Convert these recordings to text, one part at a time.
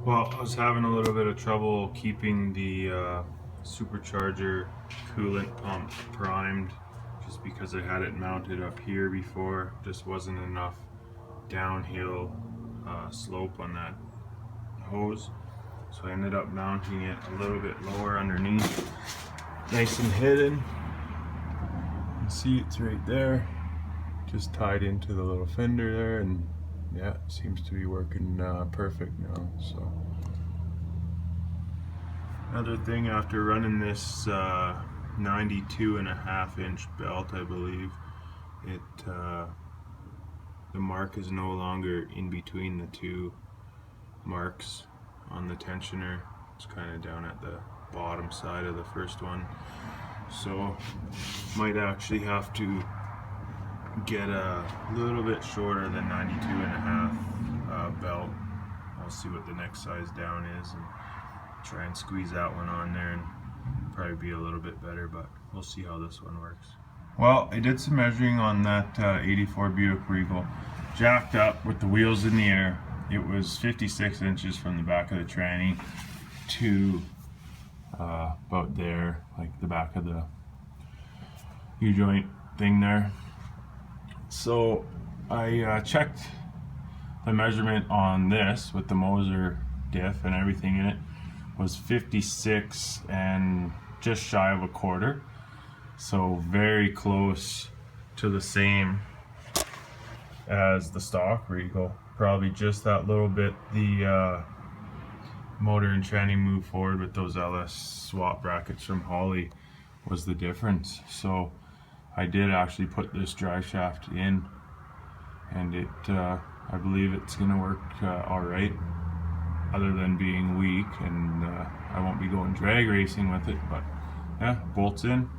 Well, I was having a little bit of trouble keeping the supercharger coolant pump primed just because I had it mounted up here before. Just wasn't enough downhill slope on that hose. So I ended up mounting it a little bit lower underneath, nice and hidden. You can see it's right there, just tied into the little fender there, and yeah, it seems to be working perfect now. So another thing, after running this 92.5-inch belt, I believe, the mark is no longer in between the two marks on the tensioner. It's kind of down at the bottom side of the first one. So might actually have to get a little bit shorter than 92.5 belt. I'll see what the next size down is and try and squeeze that one on there, and probably be a little bit better, but we'll see how this one works. Well, I did some measuring on that 84 Buick Regal. Jacked up with the wheels in the air. It was 56 inches from the back of the tranny to about there, like the back of the U-joint thing there. So I checked the measurement on this with the Moser diff and everything in it was 56 and just shy of a quarter. So very close to the same as the stock Regal. Probably just that little bit. The motor and tranny moved forward with those LS swap brackets from Holly was the difference. So I did actually put this drive shaft in, and it I believe it's gonna work alright, other than being weak, and I won't be going drag racing with it, but yeah, bolts in.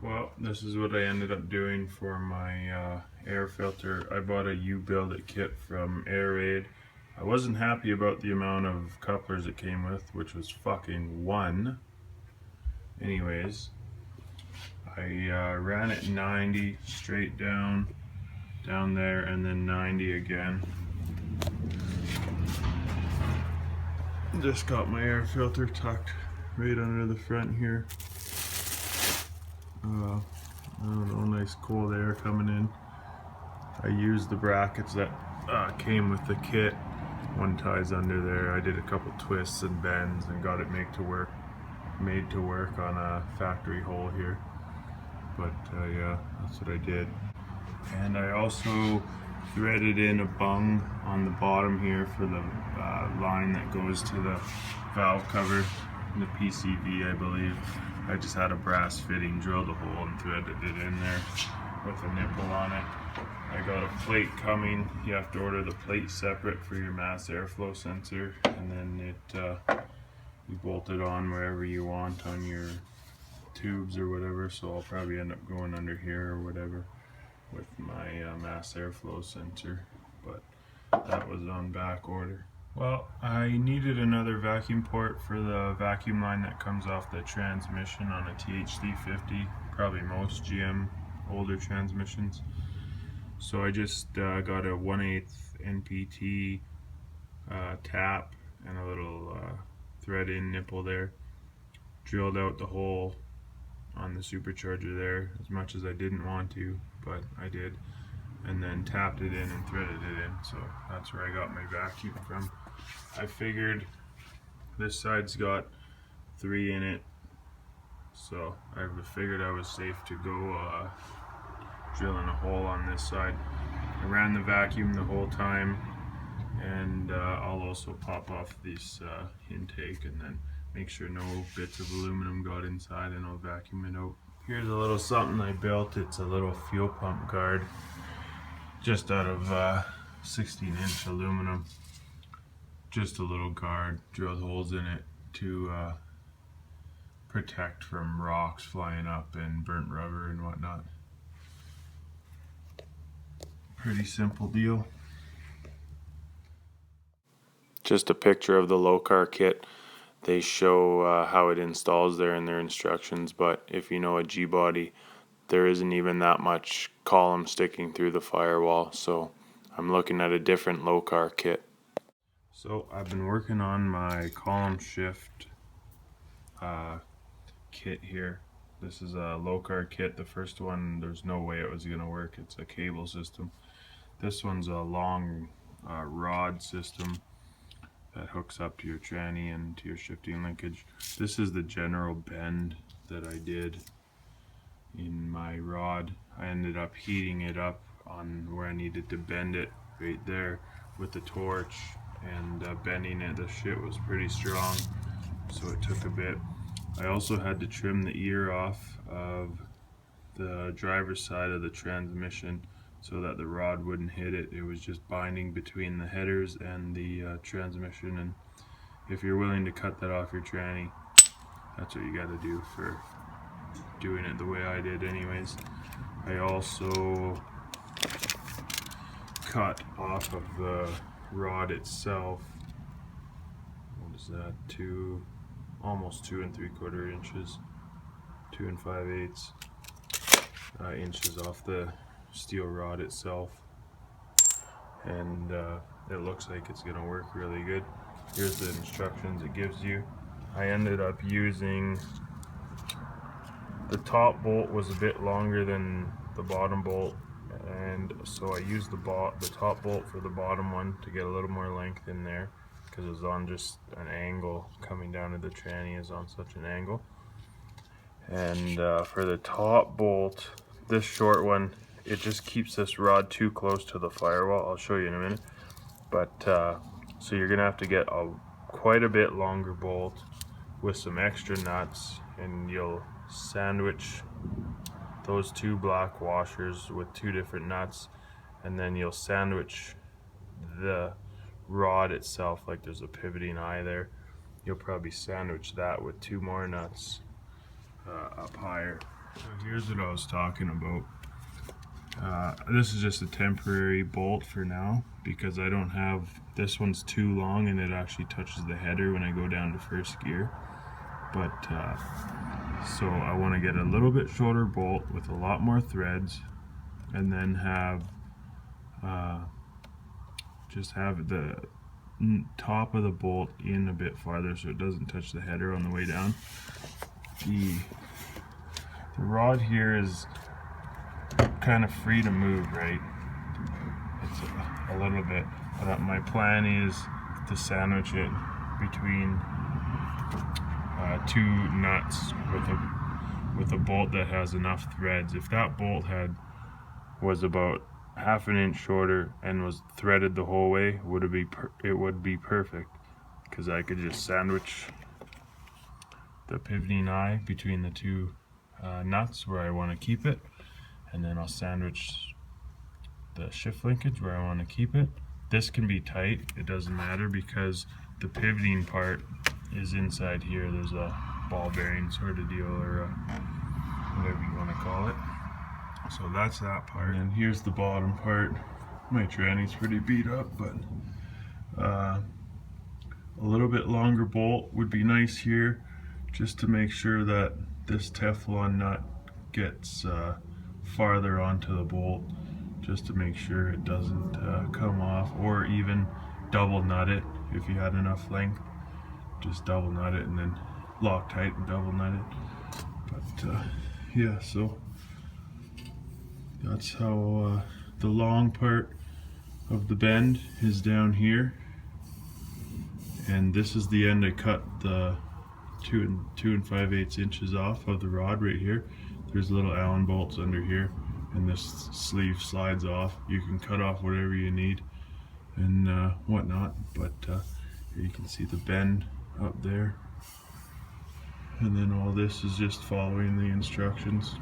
Well, this is what I ended up doing for my air filter. I bought a U-Build It kit from Air Raid. I wasn't happy about the amount of couplers it came with, which was fucking one. Anyways, I ran it 90 straight down there, and then 90 again. Just got my air filter tucked right under the front here. I don't know, nice cold air coming in. I used the brackets that came with the kit. One ties under there. I did a couple twists and bends and got it made to work on a factory hole here. But yeah, that's what I did. And I also threaded in a bung on the bottom here for the line that goes to the valve cover, the PCV, I believe. I just had a brass fitting, drilled a hole and threaded it in there with a nipple on it. I got a plate coming. You have to order the plate separate for your mass airflow sensor, and then you bolt it on wherever you want on your tubes or whatever. So I'll probably end up going under here or whatever with my mass airflow sensor, but that was on back order. Well, I needed another vacuum port for the vacuum line that comes off the transmission on a TH350, probably most GM older transmissions. So I just got a 1/8 NPT tap and a little thread in nipple there. Drilled out the hole on the supercharger there, as much as I didn't want to, but I did, and then tapped it in and threaded it in. So that's where I got my vacuum from. I figured this side's got 3 in it, so I figured I was safe to go drilling a hole on this side. I ran the vacuum the whole time, and I'll also pop off this intake and then make sure no bits of aluminum got inside, and I'll vacuum it out. Here's a little something I built. It's a little fuel pump guard, just out of 16-inch aluminum. Just a little guard, drilled holes in it to protect from rocks flying up and burnt rubber and whatnot. Pretty simple deal. Just a picture of the Lokar kit. They show how it installs there in their instructions, but if you know a G-body, there isn't even that much column sticking through the firewall, so I'm looking at a different Lokar kit. So I've been working on my column shift kit here. This is a Lokar kit. The first one, there's no way it was going to work. It's a cable system. This one's a long rod system that hooks up to your tranny and to your shifting linkage. This is the general bend that I did in my rod. I ended up heating it up on where I needed to bend it right there with the torch, and bending it. The shit was pretty strong, so it took a bit. I also had to trim the ear off of the driver's side of the transmission so that the rod wouldn't hit it. It was just binding between the headers and the transmission, and if you're willing to cut that off your tranny, that's what you got to do for doing it the way I did anyways. I also cut off of the rod itself, what is that, almost 2 3/4 inches, 2 5/8 inches off the steel rod itself, and it looks like it's gonna work really good. Here's the instructions it gives you. I ended up using, the top bolt was a bit longer than the bottom bolt, and so I used the top bolt for the bottom one to get a little more length in there, because it was on just an angle. Coming down to the tranny is on such an angle. And for the top bolt, this short one, it just keeps this rod too close to the firewall. I'll show you in a minute. But so you're gonna have to get quite a bit longer bolt with some extra nuts, and you'll sandwich those 2 black washers with 2 different nuts, and then you'll sandwich the rod itself, like there's a pivoting eye there. You'll probably sandwich that with 2 more nuts up higher. So here's what I was talking about. This is just a temporary bolt for now, because I don't have, this one's too long and it actually touches the header when I go down to first gear. But so I want to get a little bit shorter bolt with a lot more threads, and then have just have the top of the bolt in a bit farther so it doesn't touch the header on the way down. The rod here is kind of free to move, right? It's a little bit, but my plan is to sandwich it between 2 nuts with a bolt that has enough threads. If that bolt was about half an inch shorter and was threaded the whole way, it would be perfect, because I could just sandwich the pivoting eye between the 2 nuts where I want to keep it, and then I'll sandwich the shift linkage where I want to keep it. This can be tight, it doesn't matter, because the pivoting part is inside here. There's a ball bearing sort of deal, or whatever you want to call it. So that's that part. And here's the bottom part. My tranny's pretty beat up, but a little bit longer bolt would be nice here, just to make sure that this Teflon nut gets farther onto the bolt, just to make sure it doesn't come off, or even double nut it if you had enough length. Just double nut it and then lock tight and double nut it. But yeah, so that's how the long part of the bend is down here, and this is the end I cut the 2 5/8 inches off of the rod right here. There's little Allen bolts under here, and this sleeve slides off. You can cut off whatever you need and whatnot, but here you can see the bend up there, and then all this is just following the instructions.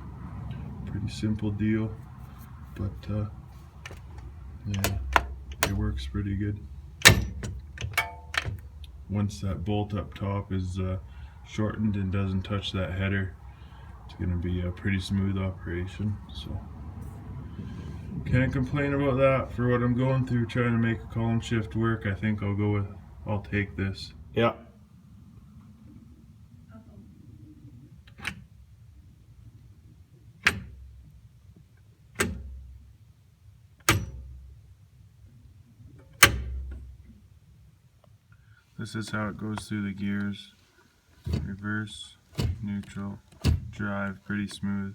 Pretty simple deal, but yeah, it works pretty good. Once that bolt up top is shortened and doesn't touch that header, it's going to be a pretty smooth operation. So can't complain about that for what I'm going through trying to make a column shift work. I think I'll take this. Yeah. This is how it goes through the gears. Reverse, neutral, drive, pretty smooth.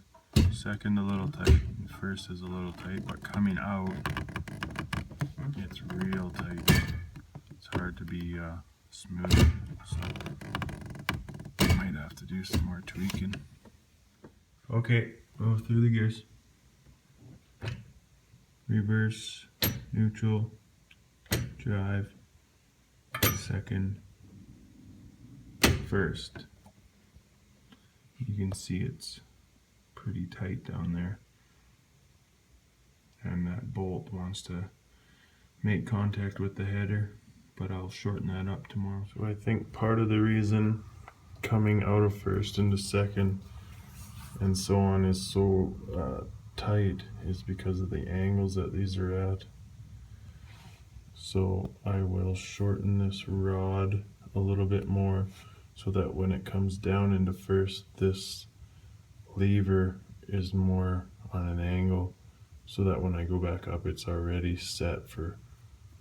Second a little tight, and first is a little tight, but coming out, it's real tight. It's hard to be smooth, so I might have to do some more tweaking. Okay, go through the gears. Reverse, neutral, drive, second, first. You can see it's pretty tight down there, and that bolt wants to make contact with the header, but I'll shorten that up tomorrow. So I think part of the reason coming out of first into second and so on is so tight is because of the angles that these are at. So I will shorten this rod a little bit more so that when it comes down into first, this lever is more on an angle, so that when I go back up, it's already set for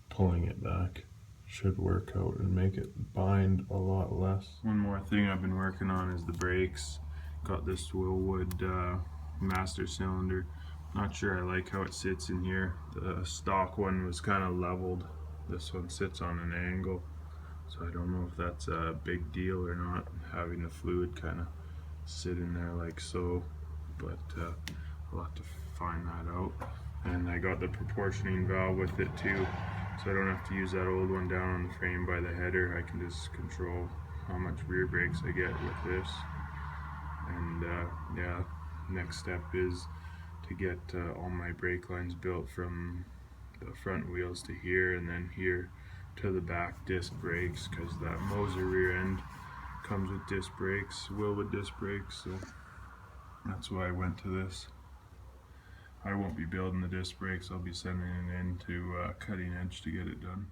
pulling it back. Should work out and make it bind a lot less. One more thing I've been working on is the brakes. Got this Willwood master cylinder. Not sure I like how it sits in here. The stock one was kind of leveled. This one sits on an angle, so I don't know if that's a big deal or not, having the fluid kind of sit in there like so, but I'll have to find that out. And I got the proportioning valve with it too, so I don't have to use that old one down on the frame by the header. I can just control how much rear brakes I get with this. And yeah, next step is to get all my brake lines built from the front wheels to here, and then here to the back disc brakes, because that Moser rear end comes with disc brakes, Willwood disc brakes, so that's why I went to this. I won't be building the disc brakes, I'll be sending it in to Cutting Edge to get it done.